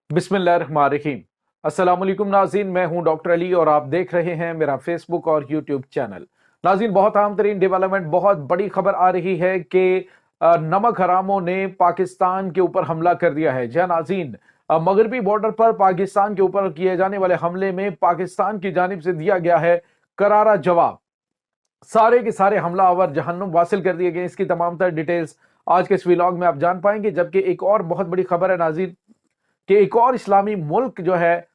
बिस्मिल्लाहिर्रहमानिर्रहीम। अस्सलाम वालेकुम नाज़रीन, मैं हूं डॉक्टर अली और आप देख रहे हैं मेरा फेसबुक और यूट्यूब चैनल। नाज़रीन, बहुत अहम तरीन डेवलपमेंट, बहुत बड़ी खबर आ रही है कि नमक हरामों ने पाकिस्तान के ऊपर हमला कर दिया है। जी हाँ नाज़रीन, मगरबी बॉर्डर पर पाकिस्तान के ऊपर किए जाने वाले हमले में पाकिस्तान की जानिब से दिया गया है करारा जवाब। सारे के सारे हमलावर जहन्नुम वासिल कर दिए गए। इसकी तमाम तर डिटेल्स आज के इस व्लॉग में आप जान पाएंगे। जबकि एक और बहुत बड़ी खबर है नाज़रीन कि एक और इस्लामी मुल्क जो है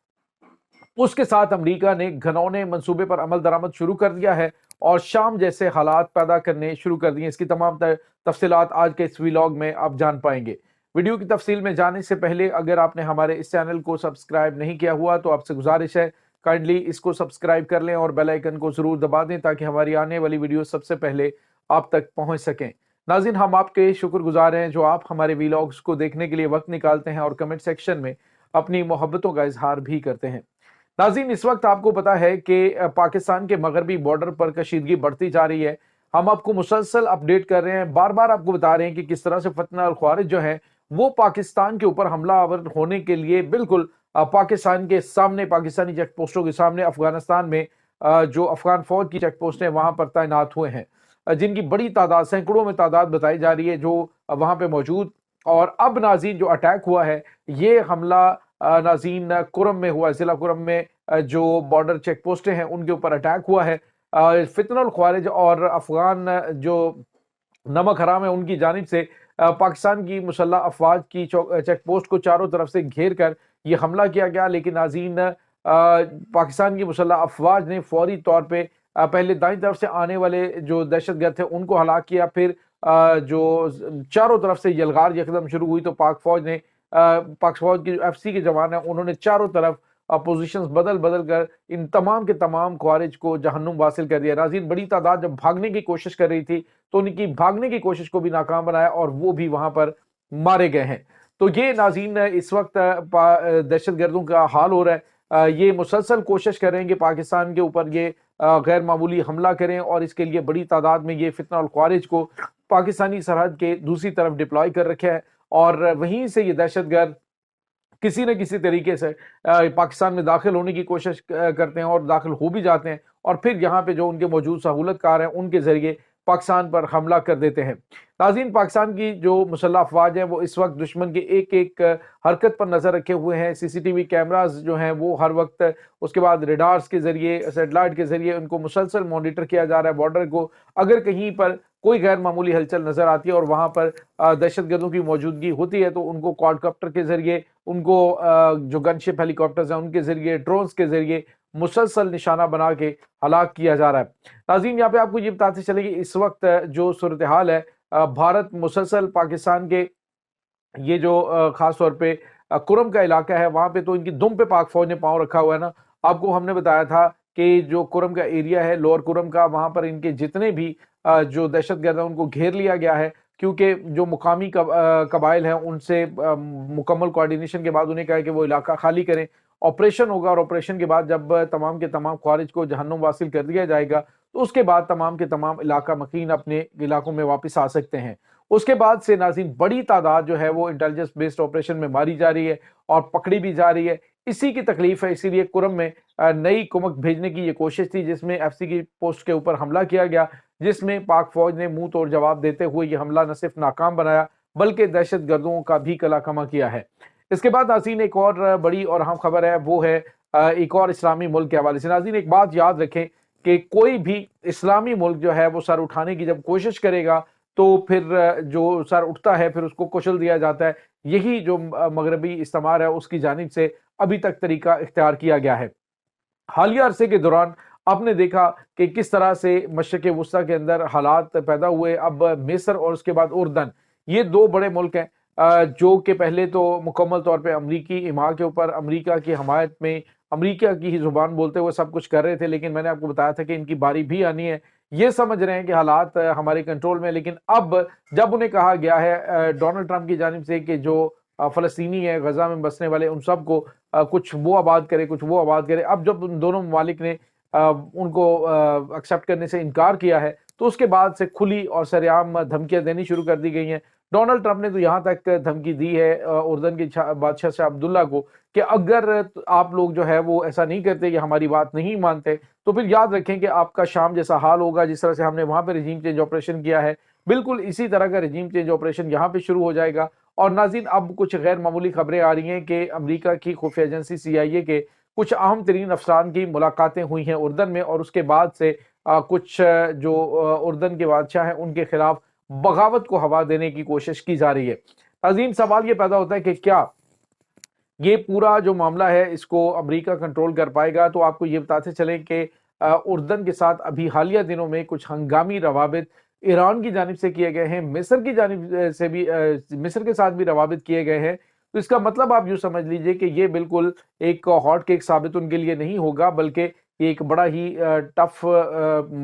उसके साथ अमेरिका ने घनौने मंसूबे पर अमल दरामद शुरू कर दिया है और शाम जैसे हालात पैदा करने शुरू कर दिए। इसकी तमाम तफसीलात आज के इस व्लॉग में आप जान पाएंगे। वीडियो की तफसील में जाने से पहले अगर आपने हमारे इस चैनल को सब्सक्राइब नहीं किया हुआ तो आपसे गुजारिश है काइंडली इसको सब्सक्राइब कर लें और बेल आइकन को जरूर दबा दें ताकि हमारी आने वाली वीडियो सबसे पहले आप तक पहुंच सकें। नाज़रीन, हम आपके शुक्रगुजार हैं जो आप हमारे व्लॉग्स को देखने के लिए वक्त निकालते हैं और कमेंट सेक्शन में अपनी मोहब्बतों का इजहार भी करते हैं। नाज़रीन, इस वक्त आपको पता है कि पाकिस्तान के मगरबी बॉर्डर पर कशीदगी बढ़ती जा रही है। हम आपको मुसलसल अपडेट कर रहे हैं, बार बार आपको बता रहे हैं कि किस तरह से फतना अल ख्वारिज जो है वो पाकिस्तान के ऊपर हमलावर होने के लिए बिल्कुल पाकिस्तान के सामने, पाकिस्तानी चेक पोस्टों के सामने अफगानिस्तान में जो अफगान फौज की चेक पोस्ट है वहां पर तैनात हुए हैं, जिनकी बड़ी तादाद, सैकड़ों में तादाद बताई जा रही है जो वहां पे मौजूद। और अब नाज़रीन जो अटैक हुआ है ये हमला नाज़रीन कुरम में हुआ, जिला कुरम में जो बॉर्डर चेक पोस्टें हैं उनके ऊपर अटैक हुआ है। फितनुल ख्वारिज और अफगान जो नमक हराम है उनकी जानिब से पाकिस्तान की मुसल्लह अफवाज की चेक पोस्ट को चारों तरफ से घेर कर ये हमला किया गया। लेकिन नाज़रीन पाकिस्तान की मुसल्लह अफवाज ने फौरी तौर पे पहले दाईं तरफ से आने वाले जो दहशतगर्द थे उनको हलाक किया। फिर जो चारों तरफ से यलगार यकदम शुरू हुई तो पाक फौज ने पाक फौज की जो एफसी के जवान है उन्होंने चारों तरफ पोजीशंस बदल बदल कर इन तमाम के तमाम ख्वारिज को जहन्नुम वासिल कर दिया। नाज़रीन, बड़ी तादाद जब भागने की कोशिश कर रही थी तो उनकी भागने की कोशिश को भी नाकाम बनाया और वो भी वहां पर मारे गए हैं। तो ये नाज़रीन इस वक्त दहशतगर्दों का हाल हो रहा है। ये मुसलसल कोशिश कर रहे हैं कि पाकिस्तान के ऊपर ये गैर मामूली हमला करें और इसके लिए बड़ी तादाद में ये फितना और ख्वारिज को पाकिस्तानी सरहद के दूसरी तरफ डिप्लॉय कर रखा है और वहीं से ये दहशतगर्द किसी न किसी तरीके से पाकिस्तान में दाखिल होने की कोशिश करते हैं और दाखिल हो भी जाते हैं और फिर यहाँ पे जो उनके मौजूद सहूलतकार हैं उनके जरिए पाकिस्तान पर हमला कर देते हैं। नाज़रीन, पाकिस्तान की जो मुसल्लह अफवाज हैं वो इस वक्त दुश्मन के एक एक हरकत पर नजर रखे हुए हैं। सीसीटीवी कैमरास जो हैं वो हर वक्त, उसके बाद रेडार्स के जरिए, सेटेलाइट के जरिए उनको मुसलसल मॉनिटर किया जा रहा है बॉर्डर को। अगर कहीं पर कोई गैर मामूली हलचल नजर आती है और वहां पर दहशतगर्दों की मौजूदगी होती है तो उनको क्वाडकॉप्टर के जरिए, उनको जो गनशिप हेलीकॉप्टर्स हैं उनके जरिए, ड्रोन्स के जरिए मुसलसल निशाना बना के हलाक किया जा रहा है। नाज़रीन, यहाँ पे आपको ये बताते चले कि इस वक्त जो सूरत हाल है, भारत मुसलसल पाकिस्तान के ये जो खास तौर पे कुरम का इलाका है वहां पे तो इनकी दुम पे पाक फौज ने पांव रखा हुआ है ना। आपको हमने बताया था कि जो कुरम का एरिया है, लोअर कुरम का, वहां पर इनके जितने भी जो दहशतगर्द हैं उनको घेर लिया गया है क्योंकि जो मुकामी कबाइल हैं उनसे मुकम्मल कोऑर्डिनेशन के बाद उन्हें कहा कि वो इलाका खाली करें। ऑपरेशन होगा और ऑपरेशन के बाद जब तमाम के तमाम ख्वारिज को जहन्नुम वासिल कर दिया जाएगा तो उसके बाद तमाम के तमाम इलाका मकीन अपने इलाकों में वापस आ सकते हैं। उसके बाद से नाज़रीन बड़ी तादाद जो है वो इंटेलिजेंस बेस्ड ऑपरेशन में मारी जा रही है और पकड़ी भी जा रही है। इसी की तकलीफ है, इसीलिए कुरम में नई कुमक भेजने की ये कोशिश थी जिसमें एफसी की पोस्ट के ऊपर हमला किया गया, जिसमें पाक फौज ने मुंह तोड़ जवाब देते हुए ये हमला न सिर्फ नाकाम बनाया बल्कि दहशत गर्दों का भी कला कमा किया है। इसके बाद नाज़रीन एक और बड़ी और अहम खबर है, वो है एक और इस्लामी मुल्क के हवाले से। नाज़रीन, एक बात याद रखें कि कोई भी इस्लामी मुल्क जो है वो सर उठाने की जब कोशिश करेगा तो फिर जो सर उठता है फिर उसको कुचल दिया जाता है। यही जो मगरबी इस्तेमार है उसकी जानिब से अभी तक तरीका इख्तियार किया गया है। हालिया अरसे के दौरान आपने देखा कि किस तरह से मशरक़ वुस्ता के अंदर हालात पैदा हुए। अब मिस्र और उसके बाद उर्दन, ये दो बड़े मुल्क हैं जो कि पहले तो मुकम्मल तौर पे अमरीकी हिमा के ऊपर, अमरीका की हमायत में, अमरीका की ही जुबान बोलते हुए सब कुछ कर रहे थे। लेकिन मैंने आपको बताया था कि इनकी बारी भी आनी है। ये समझ रहे हैं कि हालात हमारे कंट्रोल में, लेकिन अब जब उन्हें कहा गया है डोनाल्ड ट्रंप की जानिब से कि जो फ़लस्तीनी है गजा में बसने वाले उन सबको कुछ वो आबाद करे कुछ वो आबाद करे, अब जब उन दोनों ममालिक ने उनको एक्सेप्ट करने से इनकार किया है तो उसके बाद से खुली और सरेआम धमकियां देनी शुरू कर दी गई हैं। ڈونلڈ ٹرمپ نے تو یہاں تک دھمکی دی ہے اردن کے بادشاہ شاہ عبداللہ کو کہ اگر آپ لوگ جو ہے وہ ایسا نہیں کرتے کہ ہماری بات نہیں مانتے تو پھر یاد رکھیں کہ آپ کا شام جیسا حال ہوگا، جس طرح سے ہم نے وہاں پہ رجیم چینج آپریشن کیا ہے بالکل اسی طرح کا رجیم چینج آپریشن یہاں پہ شروع ہو جائے گا۔ اور ناظرین اب کچھ غیر معمولی خبریں آ رہی ہیں کہ امریکہ کی خفیہ ایجنسی CIA کے کچھ اہم ترین افسران کی ملاقاتیں ہوئی ہیں اردن میں، اور اس کے بعد سے کچھ جو اردن کے بادشاہ ہیں ان کے خلاف بغاوت کو ہوا دینے کی کوشش کی جا رہی ہے۔ عظیم سوال یہ پیدا ہوتا ہے کہ کیا یہ پورا جو معاملہ ہے اس کو امریکہ کنٹرول کر پائے گا؟ تو آپ کو یہ بتاتے چلیں کہ اردن کے ساتھ ابھی حالیہ دنوں میں کچھ ہنگامی روابط ایران کی جانب سے کیے گئے ہیں، مصر کی جانب سے بھی مصر کے ساتھ بھی روابط کیے گئے ہیں۔ تو اس کا مطلب آپ یوں سمجھ لیجئے کہ یہ بالکل ایک ہاٹ کیک ثابت ان کے لیے نہیں ہوگا، بلکہ یہ ایک بڑا ہی ٹف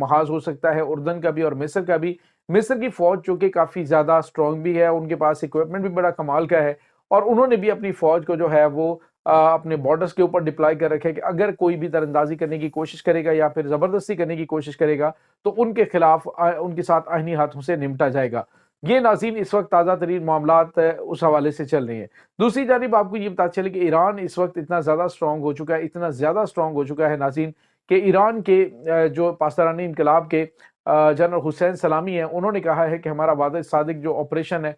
محاذ ہو سکتا ہے اردن کا بھی اور مصر کا بھی۔ مصر کی فوج چونکہ کافی زیادہ سٹرونگ بھی ہے، ان کے پاس اکوپمنٹ بھی بڑا کمال کا ہے، اور انہوں نے بھی اپنی فوج کو جو ہے وہ اپنے بارڈرز کے اوپر ڈپلائی کر رکھے کہ اگر کوئی بھی تیر اندازی کرنے کی کوشش کرے گا یا پھر زبردستی کرنے کی کوشش کرے گا تو ان کے خلاف ان کے ساتھ آئینی ہاتھوں سے نمٹا جائے گا۔ یہ ناظرین اس وقت تازہ ترین معاملات اس حوالے سے چل رہے ہیں۔ دوسری جانب آپ کو یہ بتا چلے کہ ایران اس وقت اتنا زیادہ سٹرونگ ہو چکا ہے، اتنا زیادہ سٹرونگ ہو چکا ہے ناظرین، کہ ایران کے جو پاسداران انقلاب کے جنرل حسین سلامی ہیں، انہوں نے کہا ہے کہ ہمارا وعدہ صادق جو آپریشن ہے،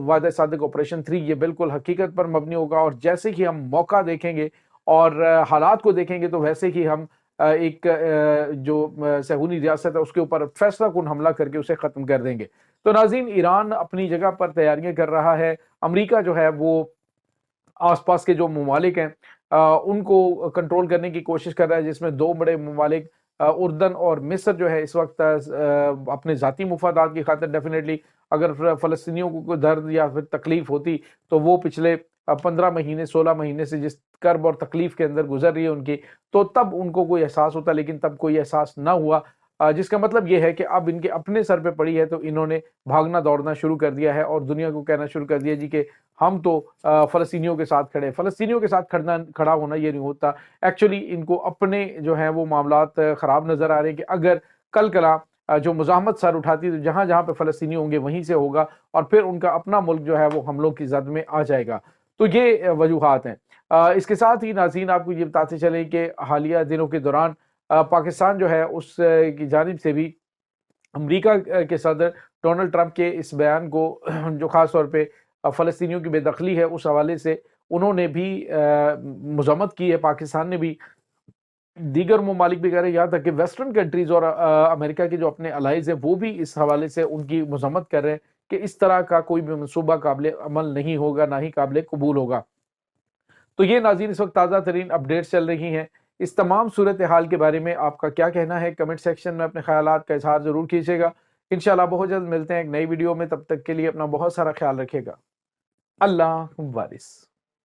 وعدہ صادق آپریشن 3، یہ بالکل حقیقت پر مبنی ہوگا، اور جیسے ہی ہم موقع دیکھیں گے اور حالات کو دیکھیں گے تو ویسے ہی ہم ایک جو صہیونی ریاست ہے اس کے اوپر فیصلہ کن حملہ کر کے اسے ختم کر دیں گے۔ تو ناظرین ایران اپنی جگہ پر تیاریاں کر رہا ہے، امریکہ جو ہے وہ آس پاس کے جو ممالک ہیں ان کو کنٹرول کرنے کی کوشش کر رہا ہے، جس میں دو بڑے ممالک اردن اور مصر جو ہے اس وقت اپنے ذاتی مفادات کی خاطر ڈیفینیٹلی اگر فلسطینیوں کو کوئی درد یا پھر تکلیف ہوتی تو وہ پچھلے 15 مہینے 16 مہینے سے جس کرب اور تکلیف کے اندر گزر رہی ہے ان کی، تو تب ان کو کوئی احساس ہوتا، لیکن تب کوئی احساس نہ ہوا، جس کا مطلب یہ ہے کہ اب ان کے اپنے سر پہ پڑی ہے تو انہوں نے بھاگنا دوڑنا شروع کر دیا ہے اور دنیا کو کہنا شروع کر دیا جی کہ ہم تو فلسطینیوں کے ساتھ کھڑے۔ فلسطینیوں کے ساتھ کھڑا ہونا یہ نہیں ہوتا، ایکچولی ان کو اپنے جو ہیں وہ معاملات خراب نظر آ رہے ہیں کہ اگر کل کلا جو مزاحمت سر اٹھاتی تو جہاں جہاں پہ فلسطینی ہوں گے وہیں سے ہوگا، اور پھر ان کا اپنا ملک جو ہے وہ حملوں کی زد میں آ جائے گا۔ تو یہ وجوہات ہیں۔ اس کے ساتھ ہی ناظرین آپ کو یہ بتاتے چلیں کہ حالیہ دنوں کے دوران پاکستان جو ہے اس کی جانب سے بھی امریکہ کے صدر ڈونلڈ ٹرمپ کے اس بیان کو جو خاص طور پہ فلسطینیوں کی بے دخلی ہے اس حوالے سے انہوں نے بھی مذمت کی ہے، پاکستان نے بھی، دیگر ممالک بھی کہہ رہے ہیں، یہاں تک کہ ویسٹرن کنٹریز اور امریکہ کے جو اپنے الائز ہیں وہ بھی اس حوالے سے ان کی مذمت کر رہے ہیں کہ اس طرح کا کوئی بھی منصوبہ قابل عمل نہیں ہوگا، نہ ہی قابل قبول ہوگا۔ تو یہ ناظرین اس وقت تازہ ترین اپڈیٹس چل رہی ہیں۔ اس تمام صورتحال کے بارے میں آپ کا کیا کہنا ہے؟ کمنٹ سیکشن میں اپنے خیالات کا اظہار ضرور کیجیے گا۔ انشاءاللہ بہت جلد ملتے ہیں ایک نئی ویڈیو میں، تب تک کے لیے اپنا بہت سارا خیال رکھیے گا۔ اللہ وارث۔